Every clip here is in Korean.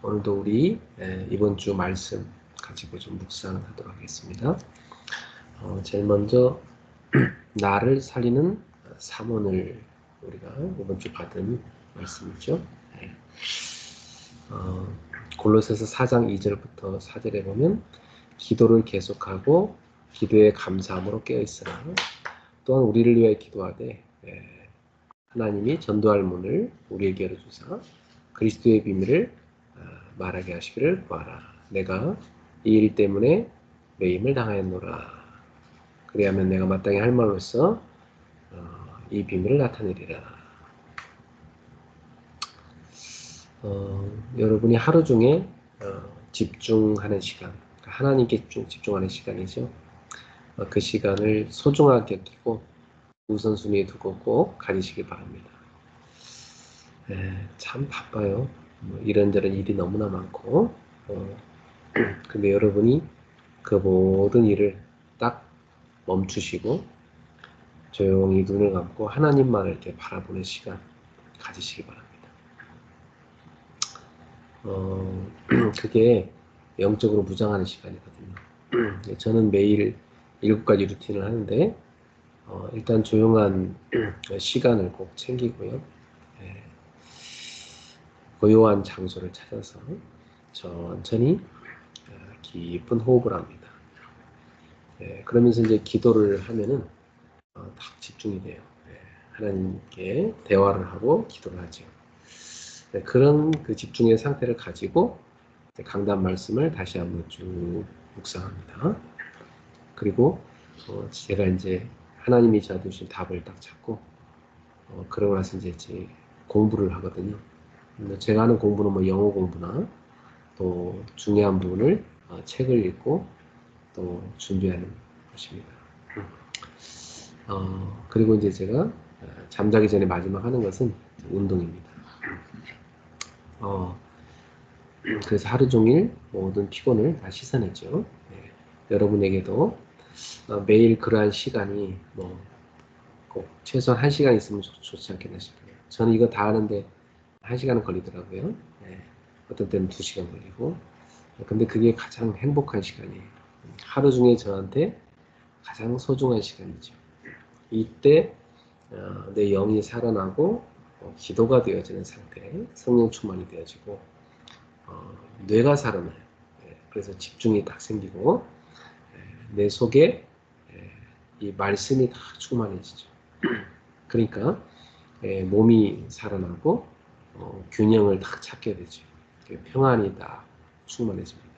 오늘도 우리 이번 주 말씀 가지고 좀 묵상하도록 하겠습니다. 제일 먼저 나를 살리는 사문을 우리가 이번 주 받은 말씀이죠. 골로새서 4장 2절부터 4절에 보면 기도를 계속하고 기도에 감사함으로 깨어있으라. 또한 우리를 위해 기도하되 하나님이 전도할 문을 우리에게 열어주사 그리스도의 비밀을 말하게 하시기를 구하라. 내가 이 일 때문에 매임을 당하였노라. 그리하면 내가 마땅히 할 말로써 이 비밀을 나타내리라. 여러분이 하루 중에 집중하는 시간, 하나님께 집중하는 시간이죠. 그 시간을 소중하게 여기고 우선순위에 두고 꼭 가지시기 바랍니다. 참 바빠요. 이런저런 일이 너무나 많고 근데 여러분이 그 모든 일을 딱 멈추시고 조용히 눈을 감고 하나님만을 이렇게 바라보는 시간 가지시기 바랍니다. 그게 영적으로 무장하는 시간이거든요. 저는 매일 7가지 루틴을 하는데 일단 조용한 시간을 꼭 챙기고요. 고요한 장소를 찾아서 천천히 깊은 호흡을 합니다. 그러면서 이제 기도를 하면은 딱 집중이 돼요. 하나님께 대화를 하고 기도를 하죠. 그런 그 집중의 상태를 가지고 강단 말씀을 다시 한번 쭉 묵상합니다. 그리고 제가 이제 하나님이 저한테 주신 답을 딱 찾고 그러고 나서 이제 공부를 하거든요. 제가 하는 공부는 뭐 영어 공부나 또 중요한 부분을 책을 읽고 또 준비하는 것입니다. 그리고 이제 제가 잠자기 전에 마지막 하는 것은 운동입니다. 그래서 하루 종일 모든 피곤을 다 씻어내죠. 여러분에게도 매일 그러한 시간이 꼭 최소한 1시간 있으면 좋지 않겠나 싶어요. 저는 이거 다 하는데 1시간은 걸리더라고요. 어떤 때는 2시간 걸리고. 근데 그게 가장 행복한 시간이에요. 하루 중에 저한테 가장 소중한 시간이죠. 이때 내 영이 살아나고 기도가 되어지는 상태, 성령 충만이 되어지고 뇌가 살아나요. 그래서 집중이 딱 생기고 내 속에 이 말씀이 다 충만해지죠. 그러니까 몸이 살아나고 균형을 딱 찾게 되죠. 평안이 딱 충만해집니다.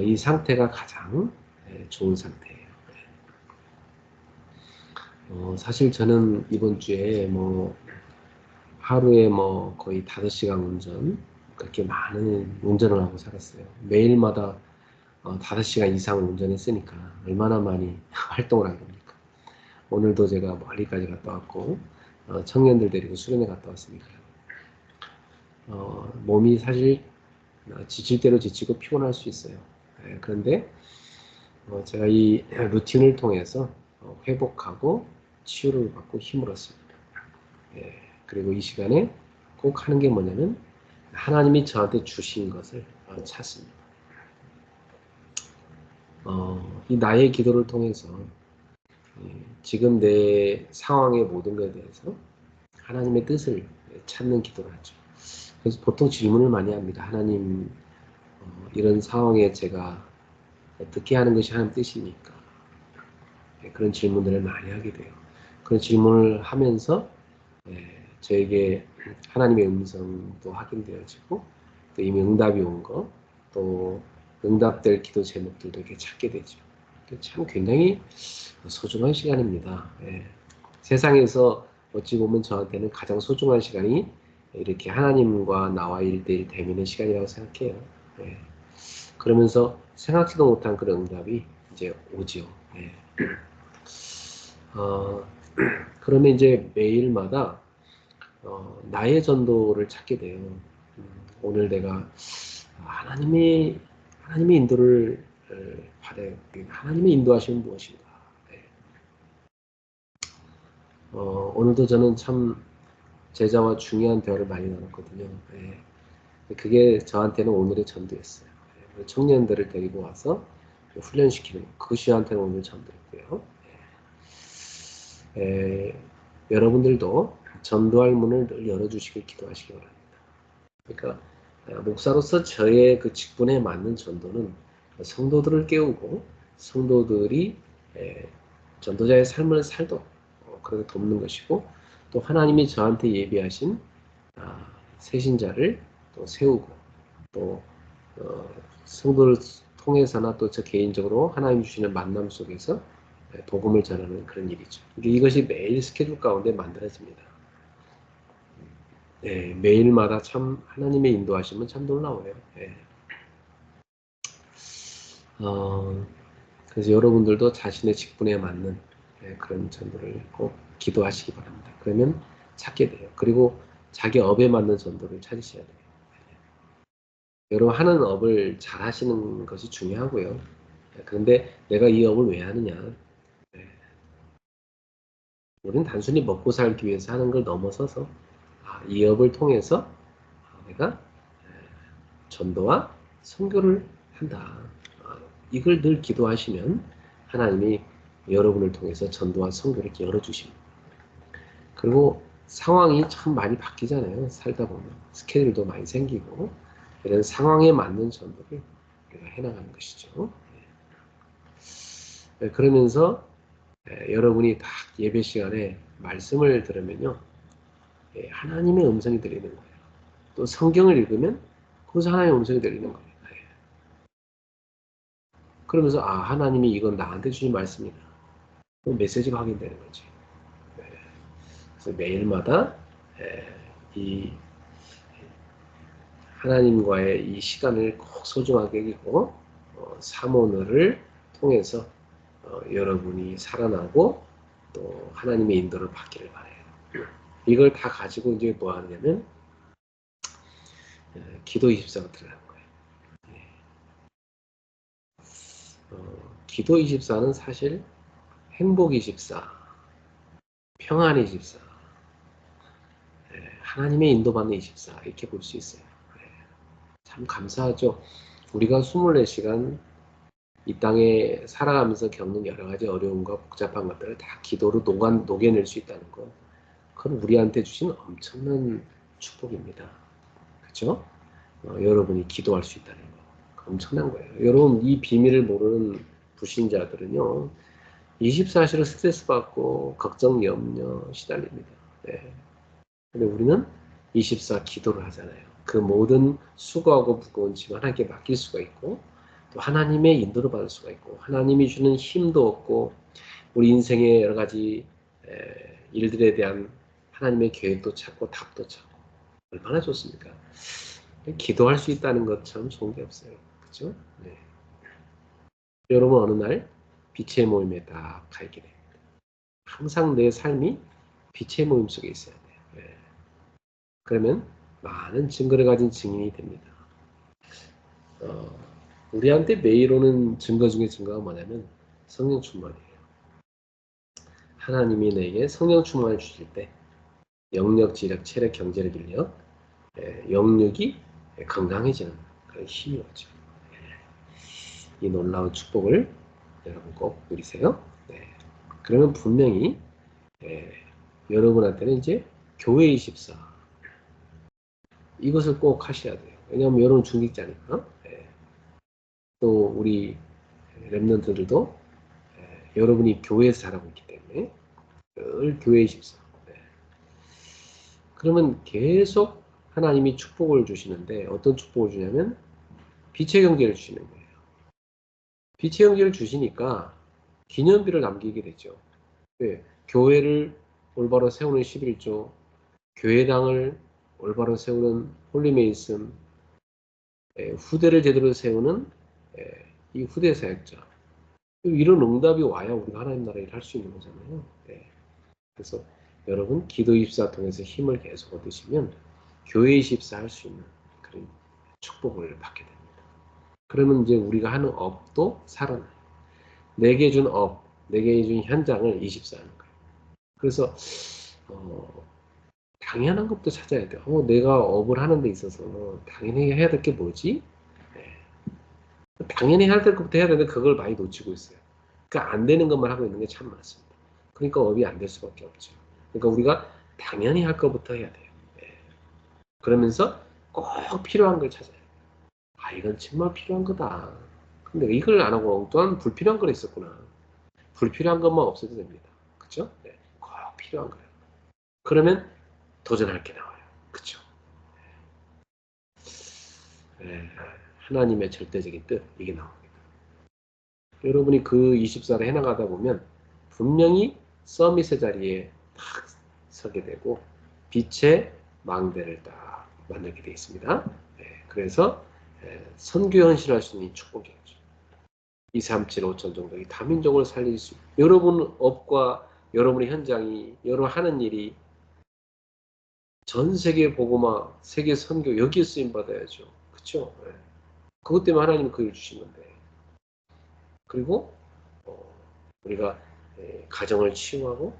이 상태가 가장 좋은 상태예요. 사실 저는 이번 주에 하루에 거의 5시간 운전, 그렇게 많은 운전을 하고 살았어요. 매일마다 5시간 이상 운전했으니까 얼마나 많이 활동을 한 겁니까? 오늘도 제가 멀리까지 갔다 왔고 청년들 데리고 수련회 갔다 왔으니까요. 몸이 사실 지칠 대로 지치고 피곤할 수 있어요. 그런데 제가 이 루틴을 통해서 회복하고 치유를 받고 힘을 얻습니다. 그리고 이 시간에 꼭 하는 게 뭐냐면 하나님이 저한테 주신 것을 찾습니다. 이 나의 기도를 통해서 지금 내 상황의 모든 것에 대해서 하나님의 뜻을 찾는 기도를 하죠. 그래서 보통 질문을 많이 합니다. 하나님, 이런 상황에 제가 어떻게 하는 것이 하나님 뜻입니까? 그런 질문들을 많이 하게 돼요. 그런 질문을 하면서 저에게 하나님의 음성도 확인되어지고 또 이미 응답이 온 거, 또 응답될 기도 제목들도 이렇게 찾게 되죠. 참 굉장히 소중한 시간입니다. 세상에서 어찌 보면 저한테는 가장 소중한 시간이 이렇게 하나님과 나와 1대1 대면의 시간이라고 생각해요. 그러면서 생각지도 못한 그런 응답이 이제 오죠. 그러면 이제 매일마다 나의 전도를 찾게 돼요. 오늘 내가 하나님의 인도를 받아요. 하나님의 인도하심은 무엇인가? 오늘도 저는 참 제자와 중요한 대화를 많이 나눴거든요. 그게 저한테는 오늘의 전도였어요. 청년들을 데리고 와서 훈련시키는 그것이 저한테는 오늘 전도였고요. 여러분들도 전도할 문을 늘 열어주시길 기도하시기 바랍니다. 그러니까 목사로서 저의 그 직분에 맞는 전도는 성도들을 깨우고 성도들이 전도자의 삶을 살도록 그렇게 돕는 것이고, 또 하나님이 저한테 예비하신 세신자를 또 세우고, 또 성도를 통해서나 또 저 개인적으로 하나님 주시는 만남 속에서 복음을 전하는 그런 일이죠. 이것이 매일 스케줄 가운데 만들어집니다. 네, 매일마다 참 하나님의 인도하심은 참 놀라워요. 네. 그래서 여러분들도 자신의 직분에 맞는 그런 전도를 꼭 기도하시기 바랍니다. 그러면 찾게 돼요. 그리고 자기 업에 맞는 전도를 찾으셔야 돼요. 여러분 하는 업을 잘 하시는 것이 중요하고요. 그런데 내가 이 업을 왜 하느냐? 우리는 단순히 먹고 살기 위해서 하는 걸 넘어서서 이 업을 통해서 내가 전도와 선교를 한다. 이걸 늘 기도하시면 하나님이 여러분을 통해서 전도와 선교를 열어주십니다. 그리고 상황이 참 많이 바뀌잖아요. 살다 보면 스케줄도 많이 생기고 이런 상황에 맞는 전도를 우리가 해나가는 것이죠. 그러면서 여러분이 딱 예배 시간에 말씀을 들으면요, 하나님의 음성이 들리는 거예요. 또 성경을 읽으면 거기서 하나님의 음성이 들리는 거예요. 그러면서 하나님이 이건 나한테 주신 말씀이다. 메시지가 확인되는 거지. 그래서 매일마다 이 하나님과의 이 시간을 꼭 소중하게 여기고 사모늘을 통해서 여러분이 살아나고 또 하나님의 인도를 받기를 바라요. 이걸 다 가지고 이제 뭐 하냐면 기도 24가 들어가는 거예요. 기도 24는 사실 행복 24, 평안 24, 하나님의 인도받는 24 이렇게 볼 수 있어요. 참 감사하죠. 우리가 24시간 이 땅에 살아가면서 겪는 여러 가지 어려움과 복잡한 것들을 다 기도로 녹여낼 수 있다는 것, 그건 우리한테 주신 엄청난 축복입니다. 그렇죠? 여러분이 기도할 수 있다는 거 엄청난 거예요. 여러분 이 비밀을 모르는 불신자들은요 24시간 스트레스 받고 걱정, 염려 시달립니다. 네. 근데 우리는 24 기도를 하잖아요. 그 모든 수고하고 무거운 짐 하나님께 맡길 수가 있고, 또 하나님의 인도를 받을 수가 있고, 하나님이 주는 힘도 얻고, 우리 인생의 여러 가지 일들에 대한 하나님의 계획도 찾고 답도 찾고, 얼마나 좋습니까? 기도할 수 있다는 것 참 좋은 게 없어요. 그렇죠? 네. 여러분 어느 날 빛의 모임에 딱 가게 됩니다. 항상 내 삶이 빛의 모임 속에 있어야 돼요. 네. 그러면 많은 증거를 가진 증인이 됩니다. 우리한테 매일 오는 증거 중에 증거가 뭐냐면 성령 충만이에요. 하나님이 내게 성령 충만을 주실 때 영력, 지력, 체력, 경제력, 인력, 영육이 건강해지는 그런 힘이 오죠. 이 놀라운 축복을 여러분 꼭 누리세요. 네. 그러면 분명히 여러분한테는 이제 교회 24 이것을 꼭 하셔야 돼요. 왜냐하면 여러분 중직자니까. 또 우리 랩런트들도 여러분이 교회에서 자라고 있기 때문에 늘 교회 24. 그러면 계속 하나님이 축복을 주시는데 어떤 축복을 주냐면 빛의 경계를 주시는 거예요. 빛의 경계를 주시니까 기념비를 남기게 되죠. 네, 교회를 올바로 세우는 11조, 교회당을 올바로 세우는 홀리메이슨, 후대를 제대로 세우는 이 후대 사역자. 이런 응답이 와야 우리가 하나님 나라 일을 할 수 있는 거잖아요. 네. 그래서 여러분 기도 24 통해서 힘을 계속 얻으시면 교회 24 할 수 있는 그런 축복을 받게 됩니다. 그러면 이제 우리가 하는 업도 살아나요. 내게 준 업, 내게 준 현장을 24 하는 거예요. 그래서 당연한 것부터 찾아야 돼요. 내가 업을 하는 데 있어서 당연히 해야 될 게 뭐지? 네. 당연히 해야 될 것부터 해야 되는데 그걸 많이 놓치고 있어요. 그러니까 안 되는 것만 하고 있는 게 참 많습니다. 그러니까 업이 안 될 수밖에 없죠. 그러니까 우리가 당연히 할 것부터 해야 돼요. 네. 그러면서 꼭 필요한 걸 찾아요. 이건 정말 필요한 거다. 근데 이걸 안 하고 엉뚱한 불필요한 걸 했었구나. 불필요한 것만 없어도 됩니다. 그쵸? 네. 꼭 필요한 거예요. 그러면 도전할 게 나와요. 그쵸? 네. 하나님의 절대적인 뜻, 이게 나옵니다. 여러분이 그 24를 해나가다 보면 분명히 서밋의 자리에 딱 서게 되고 빛의 망대를 딱 만들게 되어 있습니다. 네. 그래서 선교 헌신할 수 있는 축복이었죠. 2, 3, 7, 5천 정도 이 다민족을 살릴 수 여러분 업과 여러분의 현장이 여러분 하는 일이 전 세계 복음화, 세계 선교 여기에 쓰임 받아야죠. 그렇죠? 네. 그것 때문에 하나님은 그 일 주신 건데. 그리고 우리가 가정을 치유하고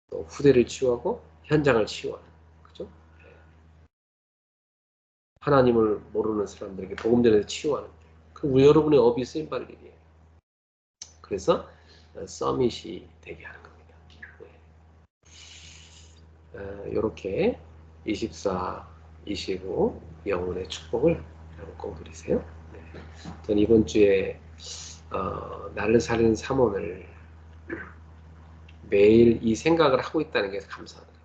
또 후대를 치유하고 현장을 치유하는 그죠? 하나님을 모르는 사람들에게 복음 전해서 치유하는 그 우리 여러분의 업이 쓰임 받을 일이에요. 그래서 서밋이 되게 하는 겁니다. 이렇게 24, 25 영혼의 축복을 여러분 꼭 누리세요. 네. 전 이번 주에 나를 살리는 삼원을 매일 이 생각을 하고 있다는 게 감사하더라고요.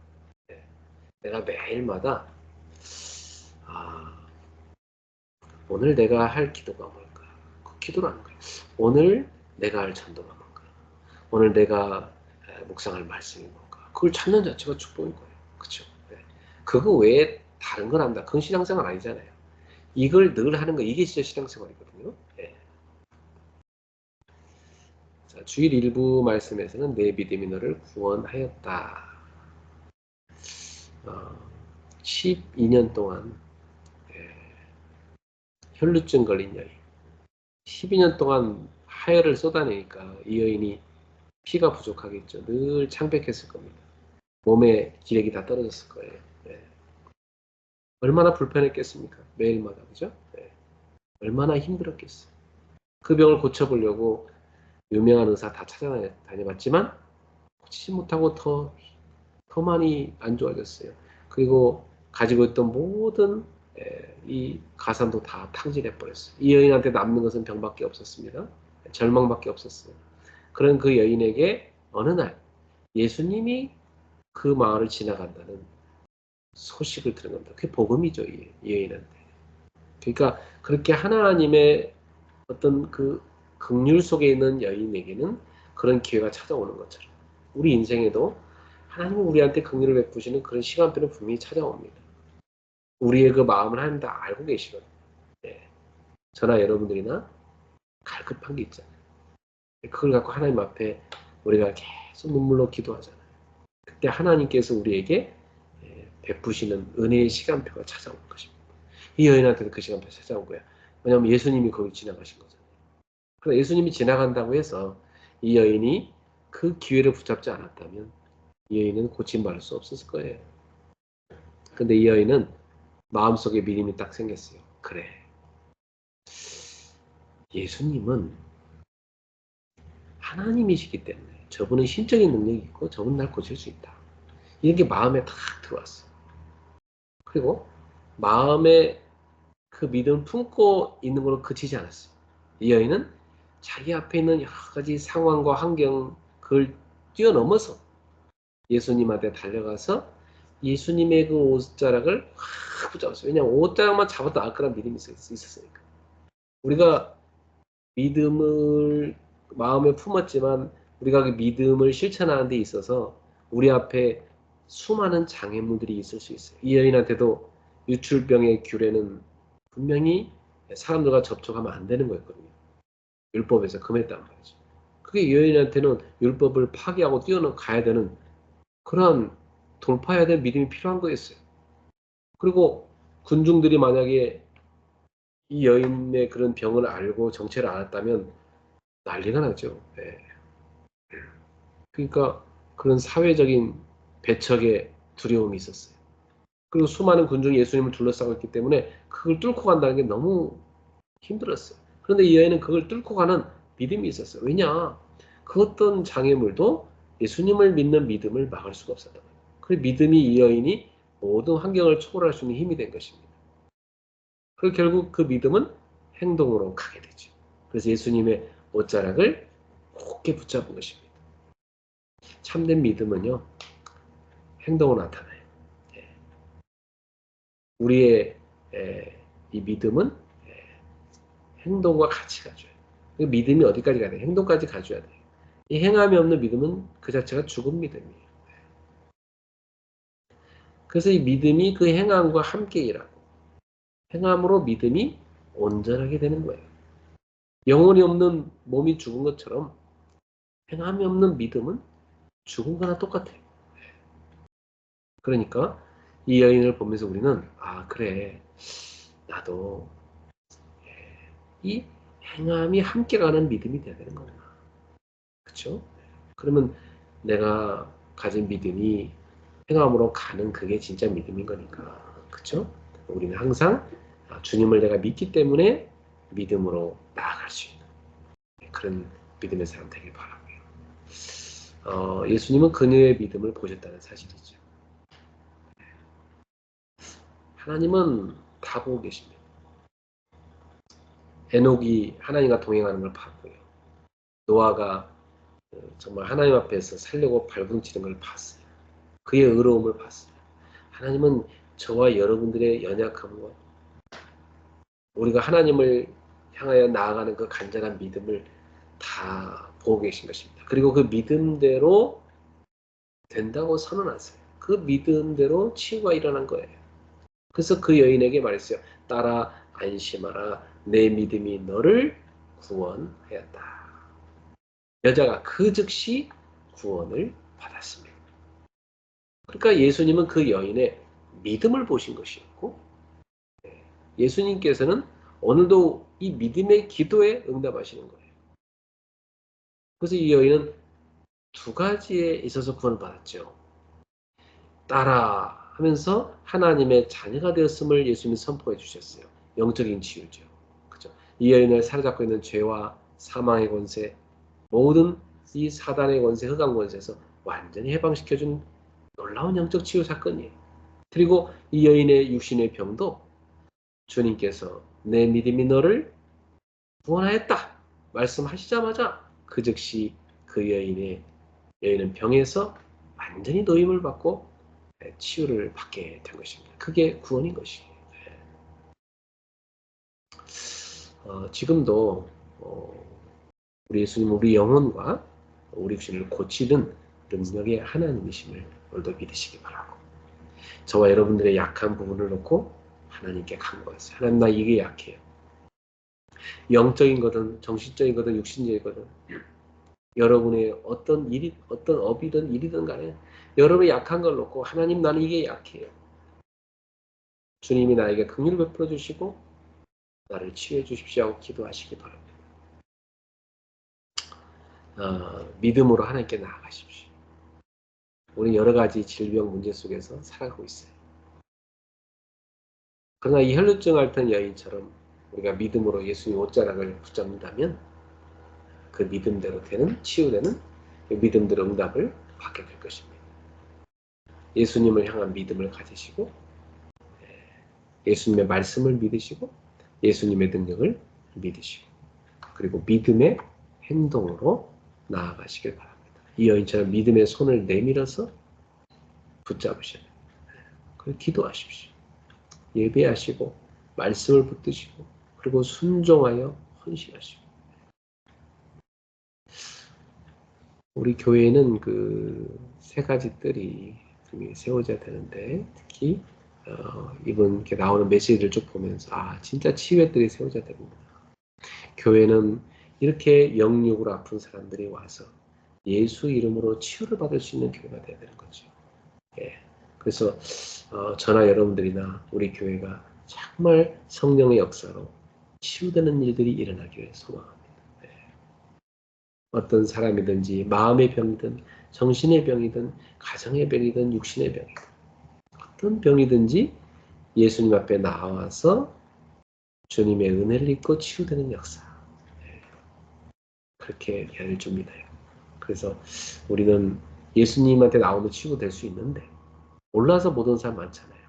네. 내가 매일마다 오늘 내가 할 기도가 뭘까? 그 기도라는 거예요. 오늘 내가 할 전도가 뭔가? 오늘 내가 묵상할 말씀이 뭔가? 그걸 찾는 자체가 축복인 거예요. 그렇죠? 네. 그거 외에 다른 걸 한다. 그건 신앙생활 아니잖아요. 이걸 늘 하는 거 이게 진짜 신앙생활이거든요. 네. 자, 주일 일부 말씀에서는 내 믿음이 너를 구원하였다. 12년 동안 혈루증 걸린 여인. 12년 동안 하혈을 쏟아내니까 이 여인이 피가 부족하겠죠. 늘 창백했을 겁니다. 몸에 기력이 다 떨어졌을 거예요. 네. 얼마나 불편했겠습니까? 매일마다, 그죠? 네. 얼마나 힘들었겠어요. 그 병을 고쳐보려고 유명한 의사 다 찾아다녀봤지만 고치지 못하고 더 많이 안 좋아졌어요. 그리고 가지고 있던 모든 이 가산도 다 탕진해버렸어요. 이 여인한테 남는 것은 병밖에 없었습니다. 절망밖에 없었어요. 그런 그 여인에게 어느 날 예수님이 그 마을을 지나간다는 소식을 들은 겁니다. 그게 복음이죠, 이 여인한테. 그러니까 그렇게 하나님의 어떤 그 긍휼 속에 있는 여인에게는 그런 기회가 찾아오는 것처럼 우리 인생에도 하나님은 우리한테 긍휼을 베푸시는 그런 시간표는 분명히 찾아옵니다. 우리의 그 마음을 하나님 다 알고 계시거든요. 네. 저나 여러분들이나 갈급한 게 있잖아요. 그걸 갖고 하나님 앞에 우리가 계속 눈물로 기도하잖아요. 그때 하나님께서 우리에게 베푸시는 은혜의 시간표가 찾아온 것입니다. 이 여인한테도 그 시간표가 찾아온 거야. 왜냐하면 예수님이 거기 지나가신 거잖아요. 그래서 예수님이 지나간다고 해서 이 여인이 그 기회를 붙잡지 않았다면 이 여인은 고침받을 수 없었을 거예요. 근데 이 여인은 마음속에 믿음이 딱 생겼어요. 그래. 예수님은 하나님이시기 때문에 저분은 신적인 능력이 있고 저분은 날 고칠 수 있다. 이런 게 마음에 탁 들어왔어요. 그리고 마음에 그 믿음을 품고 있는 걸로 그치지 않았어요. 이 여인은 자기 앞에 있는 여러 가지 상황과 환경 그걸 뛰어넘어서 예수님한테 달려가서 예수님의 그 옷자락을 확 붙잡았어요. 왜냐하면 옷자락만 잡아도 알 거란 믿음이 있었으니까. 우리가 믿음을 마음에 품었지만 우리가 그 믿음을 실천하는 데 있어서 우리 앞에 수많은 장애물들이 있을 수 있어요. 이 여인한테도 유출병의 규례는 분명히 사람들과 접촉하면 안 되는 거였거든요. 율법에서 금했단 말이죠. 그게 여인한테는 율법을 파괴하고 뛰어가야 되는 그런 돌파해야 될 믿음이 필요한 거였어요. 그리고 군중들이 만약에 이 여인의 그런 병을 알고 정체를 알았다면 난리가 나죠. 네. 그러니까 그런 사회적인 배척의 두려움이 있었어요. 그리고 수많은 군중이 예수님을 둘러싸고 있기 때문에 그걸 뚫고 간다는 게 너무 힘들었어요. 그런데 이 여인은 그걸 뚫고 가는 믿음이 있었어요. 왜냐? 그 어떤 장애물도 예수님을 믿는 믿음을 막을 수가 없었던 거예요. 그 믿음이 이 여인이 모든 환경을 초월할 수 있는 힘이 된 것입니다. 그리고 결국 그 믿음은 행동으로 가게 되죠. 그래서 예수님의 옷자락을 굳게 붙잡은 것입니다. 참된 믿음은요, 행동으로 나타나요. 우리의 이 믿음은 행동과 같이 가줘야 돼요. 믿음이 어디까지 가야 돼요? 행동까지 가줘야 돼요. 이 행함이 없는 믿음은 그 자체가 죽은 믿음이에요. 그래서 이 믿음이 그 행함과 함께 일하고 행함으로 믿음이 온전하게 되는 거예요. 영혼이 없는 몸이 죽은 것처럼 행함이 없는 믿음은 죽은 거나 똑같아요. 그러니까 이 여인을 보면서 우리는 아 그래 나도 이 행함이 함께 가는 믿음이 돼야 되는 거구나. 그렇죠? 그러면 내가 가진 믿음이 행함으로 가는 그게 진짜 믿음인 거니까. 그렇죠? 우리는 항상 주님을 내가 믿기 때문에 믿음으로 나아갈 수 있는 그런 믿음의 사람 되길 바라고요. 예수님은 그녀의 믿음을 보셨다는 사실이죠. 하나님은 다 보고 계십니다. 에녹이 하나님과 동행하는 걸 봤고요. 노아가 정말 하나님 앞에서 살려고 발부둥치는 걸 봤어요. 그의 의로움을 봤어요. 하나님은 저와 여러분들의 연약함과 우리가 하나님을 향하여 나아가는 그 간절한 믿음을 다 보고 계신 것입니다. 그리고 그 믿음대로 된다고 선언하세요. 그 믿음대로 치유가 일어난 거예요. 그래서 그 여인에게 말했어요. 딸아 안심하라. 내 믿음이 너를 구원하였다. 여자가 그 즉시 구원을 받았습니다. 그러니까 예수님은 그 여인의 믿음을 보신 것이었고 예수님께서는 오늘도 이 믿음의 기도에 응답하시는 거예요. 그래서 이 여인은 두 가지에 있어서 구원을 받았죠. 따라 하면서 하나님의 자녀가 되었음을 예수님이 선포해 주셨어요. 영적인 치유죠. 그죠? 이 여인을 사로잡고 있는 죄와 사망의 권세, 모든 이 사단의 권세, 흑암 권세에서 완전히 해방시켜준 놀라운 영적 치유 사건이에요. 그리고 이 여인의 육신의 병도 주님께서 내 믿음이 너를 구원하였다 말씀하시자마자 그 즉시 그 여인은 병에서 완전히 노임을 받고 치유를 받게 된 것입니다. 그게 구원인 것이에요. 지금도 우리 예수님 우리 영혼과 우리 육신을 고치는 능력의 하나님이심을 오늘도 믿으시기 바라고 저와 여러분들의 약한 부분을 놓고 하나님께 간구하세요. 하나님 나 이게 약해요. 영적인 거든 정신적인 거든 육신적인 거든 여러분의 어떤 일이 어떤 업이든 일이든 간에 여러분의 약한 걸 놓고 하나님 나는 이게 약해요. 주님이 나에게 긍휼을 베풀어 주시고 나를 치유해 주십시오 하고 기도하시기 바랍니다. 믿음으로 하나님께 나아가십시오. 우리 여러 가지 질병 문제 속에서 살아가고 있어요. 그러나 이 혈루증 앓던 여인처럼 우리가 믿음으로 예수님 옷자락을 붙잡는다면 그 믿음대로 되는 치유되는 그 믿음대로 응답을 받게 될 것입니다. 예수님을 향한 믿음을 가지시고 예수님의 말씀을 믿으시고 예수님의 능력을 믿으시고 그리고 믿음의 행동으로 나아가시길 바랍니다. 이 여인처럼 믿음의 손을 내밀어서 붙잡으셔야 돼요. 그리고 기도하십시오. 예배하시고 말씀을 붙드시고 그리고 순종하여 헌신하시고 우리 교회는 그 세 가지 뜰이 세워져야 되는데 특히 이번 이렇게 나오는 메시지를 쭉 보면서 진짜 치유의 뜰이 세워져야 됩니다. 교회는 이렇게 영육으로 아픈 사람들이 와서 예수 이름으로 치유를 받을 수 있는 교회가 되어야 되는 거죠. 예. 그래서 저나 여러분들이나 우리 교회가 정말 성령의 역사로 치유되는 일들이 일어나기를 소망합니다. 예. 어떤 사람이든지 마음의 병이든 정신의 병이든 가정의 병이든 육신의 병이든 어떤 병이든지 예수님 앞에 나와서 주님의 은혜를 입고 치유되는 역사. 그렇게 해야 줍니다. 그래서 우리는 예수님한테 나오면 치유될 수 있는데 몰라서 못 온 사람 많잖아요.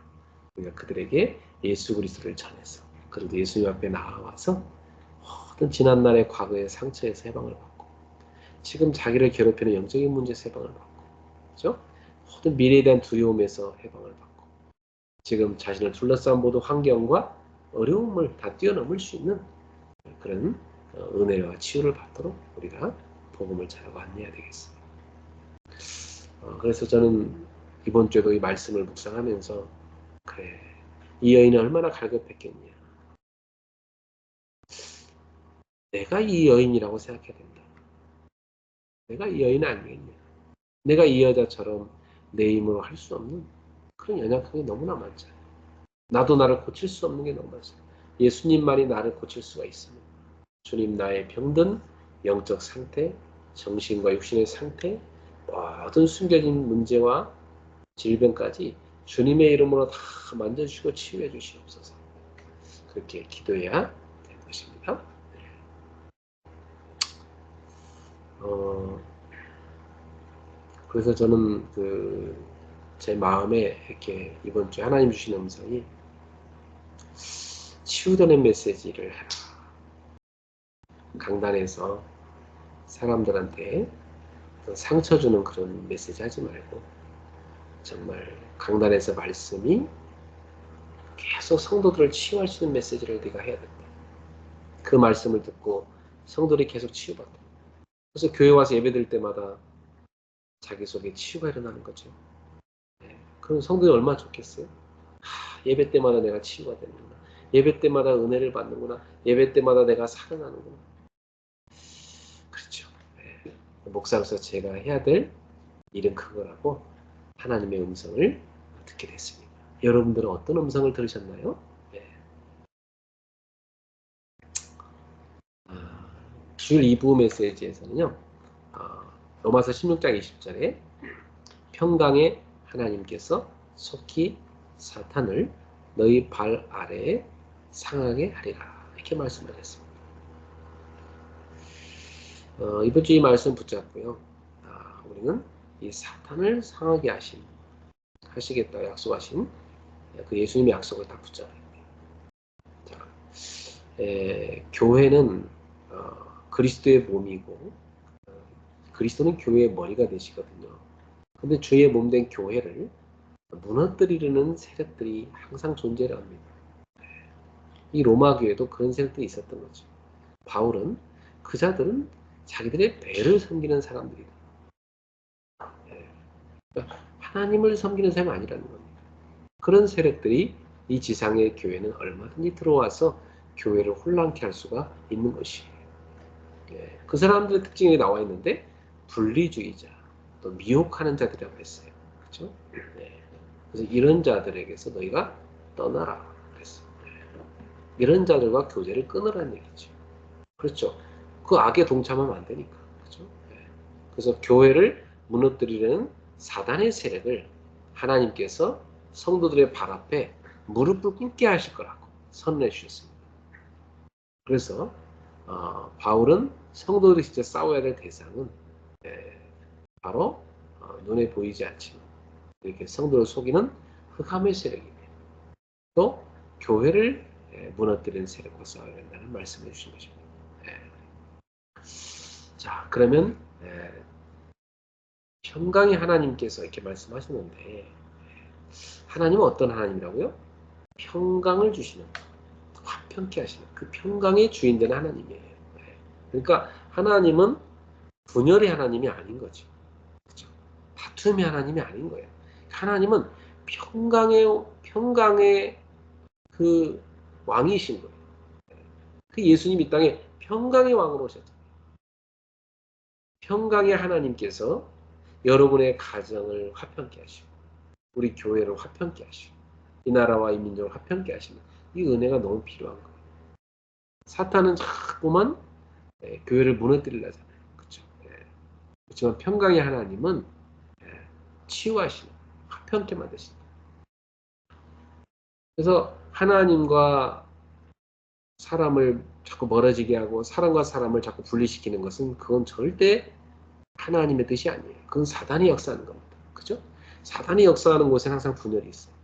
그러니까 그들에게 예수 그리스도를 전해서 그래도 예수님 앞에 나와서 모든 지난날의 과거의 상처에서 해방을 받고 지금 자기를 괴롭히는 영적인 문제에서 해방을 받고 그렇죠? 모든 미래에 대한 두려움에서 해방을 받고 지금 자신을 둘러싼 모든 환경과 어려움을 다 뛰어넘을 수 있는 그런 은혜와 치유를 받도록 우리가 복음을 전하고 안내해야 되겠습니다. 그래서 저는 이번 주에도 이 말씀을 묵상하면서 그래, 이 여인은 얼마나 갈급했겠냐. 내가 이 여인이라고 생각해야 된다. 내가 이 여인은 아니겠냐. 내가 이 여자처럼 내 힘으로 할 수 없는 그런 연약한 게 너무나 많잖아요. 나도 나를 고칠 수 없는 게 너무 많잖아요. 예수님만이 나를 고칠 수가 있습니다. 주님 나의 병든 영적 상태, 정신과 육신의 상태, 모든 숨겨진 문제와 질병까지 주님의 이름으로 다 만져주시고 치유해 주시옵소서. 그렇게 기도해야 될 것입니다. 그래서 저는 제 마음에 이렇게 이번 주에 하나님 주신 음성이 치유되는 메시지를 해라. 강단에서 사람들한테 상처 주는 그런 메시지 하지 말고 정말 강단에서 말씀이 계속 성도들을 치유할 수 있는 메시지를 네가 해야 된다. 그 말씀을 듣고 성도들이 계속 치유받다. 그래서 교회 와서 예배드릴 때마다 자기 속에 치유가 일어나는 거죠. 네. 그럼 성도들이 얼마나 좋겠어요? 예배 때마다 내가 치유가 되는구나. 예배 때마다 은혜를 받는구나. 예배 때마다 내가 살아나는구나. 그렇죠. 네. 목사로서 제가 해야 될 일은 그거라고 하나님의 음성을 듣게 됐습니다. 여러분들은 어떤 음성을 들으셨나요? 네. 주일 2부 메시지에서는요. 로마서 16장 20절에 평강의 하나님께서 속히 사탄을 너희 발 아래에 상하게 하리라 이렇게 말씀하셨습니다. 이번 주 이 말씀 붙잡고요. 우리는 이 사탄을 상하게 하시겠다 약속하신 그 예수님의 약속을 다 붙잡아야 돼요. 교회는 그리스도의 몸이고 그리스도는 교회의 머리가 되시거든요. 근데 주의 몸된 교회를 무너뜨리려는 세력들이 항상 존재를 합니다. 이 로마 교회도 그런 세력들이 있었던 거죠. 바울은 그자들은 자기들의 배를 섬기는 사람들이다. 그러니까 하나님을 섬기는 사람이 아니라는 겁니다. 그런 세력들이 이 지상의 교회는 얼마든지 들어와서 교회를 혼란케 할 수가 있는 것이에요. 그 사람들의 특징이 나와 있는데 분리주의자, 또 미혹하는 자들이라고 했어요. 그렇죠? 그래서 이런 자들에게서 너희가 떠나라 그랬어요. 이런 자들과 교제를 끊으라는 얘기죠. 그렇죠. 그 악에 동참하면 안 되니까. 그렇죠? 그래서 교회를 무너뜨리려는 사단의 세력을 하나님께서 성도들의 발 앞에 무릎을 꿇게 하실 거라고 선언해 주셨습니다. 그래서 바울은 성도들이 진짜 싸워야 될 대상은 바로 눈에 보이지 않지만 이렇게 성도를 속이는 흑암의 세력입니다. 또 교회를 무너뜨리는 세력과 싸워야 된다는 말씀을 주신 것입니다. 자, 그러면 평강의 하나님께서 이렇게 말씀하셨는데 하나님은 어떤 하나님이라고요? 평강을 주시는 화평케 하시는 그 평강의 주인 되는 하나님이에요. 그러니까 하나님은 분열의 하나님이 아닌 거죠. 그렇죠? 다툼의 하나님이 아닌 거예요. 하나님은 평강의 그 왕이신 거예요. 그 예수님 이 땅에 평강의 왕으로 오셨잖아요. 평강의 하나님께서 여러분의 가정을 화평케 하시고 우리 교회를 화평케 하시고 이 나라와 이 민족을 화평케 하시는 이 은혜가 너무 필요한 거예요. 사탄은 자꾸만 교회를 무너뜨리려 하잖아요. 그렇죠? 그렇지만 평강의 하나님은 치유하시는 화평케 만드신다. 그래서 하나님과 사람을 자꾸 멀어지게 하고 사람과 사람을 자꾸 분리시키는 것은 그건 절대 하나님의 뜻이 아니에요. 그건 사단이 역사하는 겁니다. 그죠? 사단이 역사하는 곳에 항상 분열이 있어요.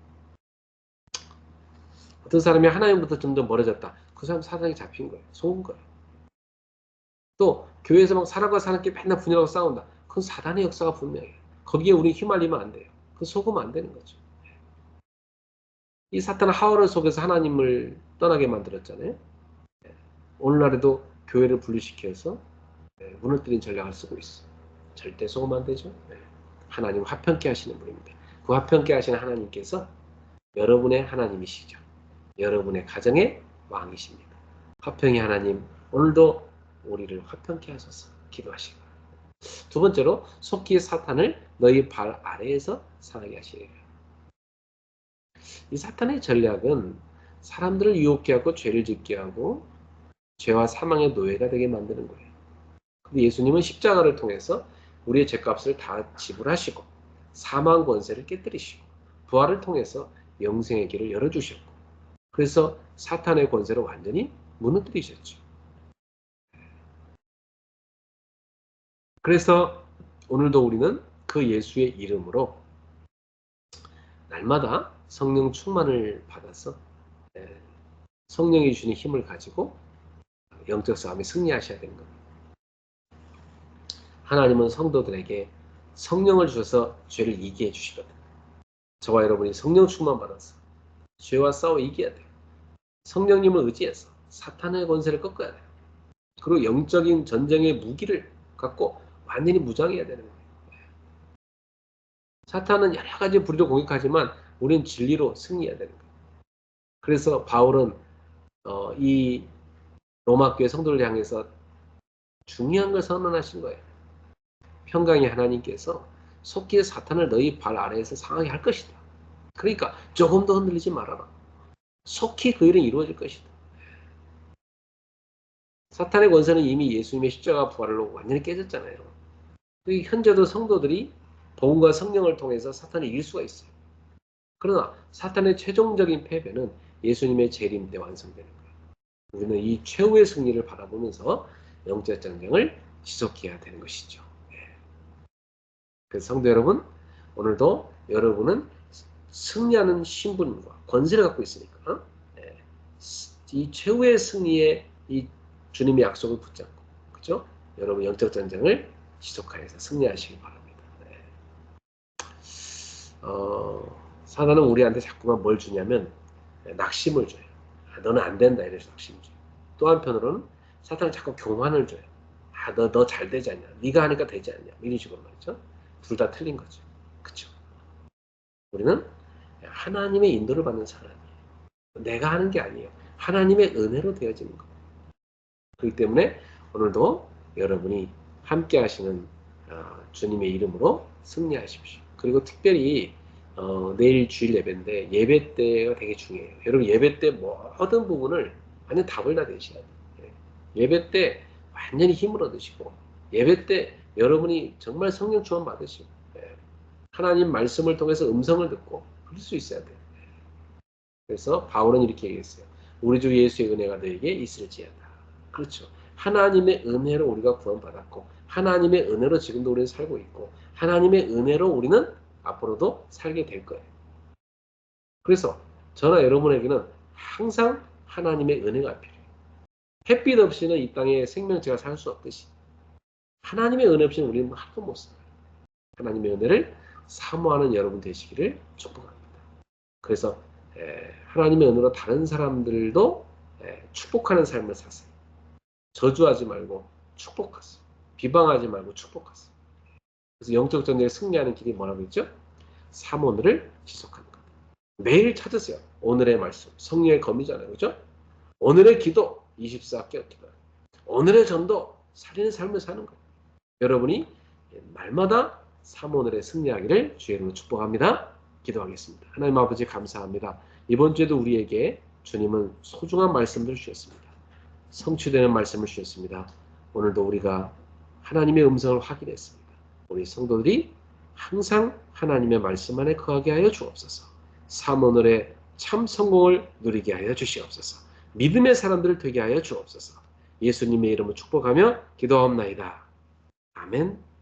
어떤 사람이 하나님부터 점점 멀어졌다. 그 사람 사단이 잡힌 거예요. 속은 거예요. 또 교회에서 막 사람과 사람끼리 맨날 분열하고 싸운다. 그건 사단의 역사가 분명해요. 거기에 우리 휘말리면 안 돼요. 그 속으면 안 되는 거죠. 이 사탄은 하와를 속여서 하나님을 떠나게 만들었잖아요. 오늘날에도 교회를 분리시켜서 무너뜨린 전략을 쓰고 있어. 절대 속으면 안 되죠. 하나님 화평케 하시는 분입니다. 그 화평케 하시는 하나님께서 여러분의 하나님이시죠. 여러분의 가정의 왕이십니다. 화평의 하나님, 오늘도 우리를 화평케 하소서 기도하시기 바랍니다. 두 번째로 속히 사탄을 너희 발 아래에서 상하게 하시리라. 이 사탄의 전략은 사람들을 유혹해 하고 죄를 짓게 하고 죄와 사망의 노예가 되게 만드는 거예요. 근데 예수님은 십자가를 통해서 우리의 죄값을 다 지불하시고 사망 권세를 깨뜨리시고 부활을 통해서 영생의 길을 열어주셨고 그래서 사탄의 권세를 완전히 무너뜨리셨죠. 그래서 오늘도 우리는 그 예수의 이름으로 날마다 성령 충만을 받아서 성령이 주시는 힘을 가지고 영적 싸움에 승리하셔야 되는 겁니다. 하나님은 성도들에게 성령을 주셔서 죄를 이기게 해주시거든요. 저와 여러분이 성령 충만 받아서 죄와 싸워 이겨야 돼요. 성령님을 의지해서 사탄의 권세를 꺾어야 돼요. 그리고 영적인 전쟁의 무기를 갖고 완전히 무장해야 되는 거예요. 사탄은 여러 가지 부리로 공격하지만 우리는 진리로 승리해야 되는 거예요. 그래서 바울은 이 로마교회 성도를 향해서 중요한 걸 선언하신 거예요. 평강의 하나님께서 속기의 사탄을 너희 발 아래에서 상하게 할 것이다. 그러니까 조금 더 흔들리지 말아라. 속히 그 일은 이루어질 것이다. 사탄의 권세는 이미 예수님의 십자가 부활로 완전히 깨졌잖아요. 현재도 성도들이 복음과 성령을 통해서 사탄을 이길 수가 있어요. 그러나 사탄의 최종적인 패배는 예수님의 재림 때 완성되는 거예요. 우리는 이 최후의 승리를 바라보면서 영적 전쟁을 지속해야 되는 것이죠. 그래서 성도 여러분, 오늘도 여러분은 승리하는 신분과 권세를 갖고 있으니까 이 최후의 승리에 이 주님의 약속을 붙잡고, 그죠? 여러분 영적 전쟁을 지속하여서 승리하시기 바랍니다. 사단은 우리한테 자꾸만 뭘 주냐면 낙심을 줘요. 너는 안 된다 이래서 낙심을 줘요. 또 한편으로는 사탄은 자꾸 교만을 줘요. 너 잘 되지 않냐? 네가 하니까 되지 않냐? 이런 식으로 말이죠. 둘 다 틀린 거죠. 그렇죠? 우리는 하나님의 인도를 받는 사람이에요. 내가 하는 게 아니에요. 하나님의 은혜로 되어지는 거예요. 그렇기 때문에 오늘도 여러분이 함께 하시는 주님의 이름으로 승리하십시오. 그리고 특별히 내일 주일 예배인데 예배 때가 되게 중요해요. 여러분 예배 때 모든 부분을 완전 답을 다 내셔야 돼요. 예배 때 완전히 힘을 얻으시고 예배 때 여러분이 정말 성령 충만 받으시고 하나님 말씀을 통해서 음성을 듣고 그럴 수 있어야 돼요. 그래서 바울은 이렇게 얘기했어요. 우리 주 예수의 은혜가 너에게 있을지어다. 그렇죠. 하나님의 은혜로 우리가 구원받았고 하나님의 은혜로 지금도 우리는 살고 있고 하나님의 은혜로 우리는 앞으로도 살게 될 거예요. 그래서 저나 여러분에게는 항상 하나님의 은혜가 필요해요. 햇빛 없이는 이 땅에 생명체가 살 수 없듯이 하나님의 은혜 없이는 우리는 하나도 못 살아요. 하나님의 은혜를 사모하는 여러분 되시기를 축복합니다. 그래서 하나님의 은혜로 다른 사람들도 축복하는 삶을 사세요. 저주하지 말고 축복하세요. 비방하지 말고 축복하세요. 그래서 영적 전쟁에 승리하는 길이 뭐라고 했죠? 사모를 지속하는 것. 매일 찾으세요. 오늘의 말씀, 성령의 검이잖아요. 그죠? 오늘의 기도, 24개월 기도. 오늘의 전도, 살리는 삶을 사는 거예요. 여러분이 날마다 사모늘에 승리하기를 주의 이름으로 축복합니다. 기도하겠습니다. 하나님 아버지 감사합니다. 이번 주에도 우리에게 주님은 소중한 말씀을 주셨습니다. 성취되는 말씀을 주셨습니다. 오늘도 우리가 하나님의 음성을 확인했습니다. 우리 성도들이 항상 하나님의 말씀 안에 거하게 하여 주옵소서. 사모늘에 참 성공을 누리게 하여 주시옵소서. 믿음의 사람들을 되게 하여 주옵소서. 예수님의 이름으로 축복하며 기도하옵나이다. 아멘.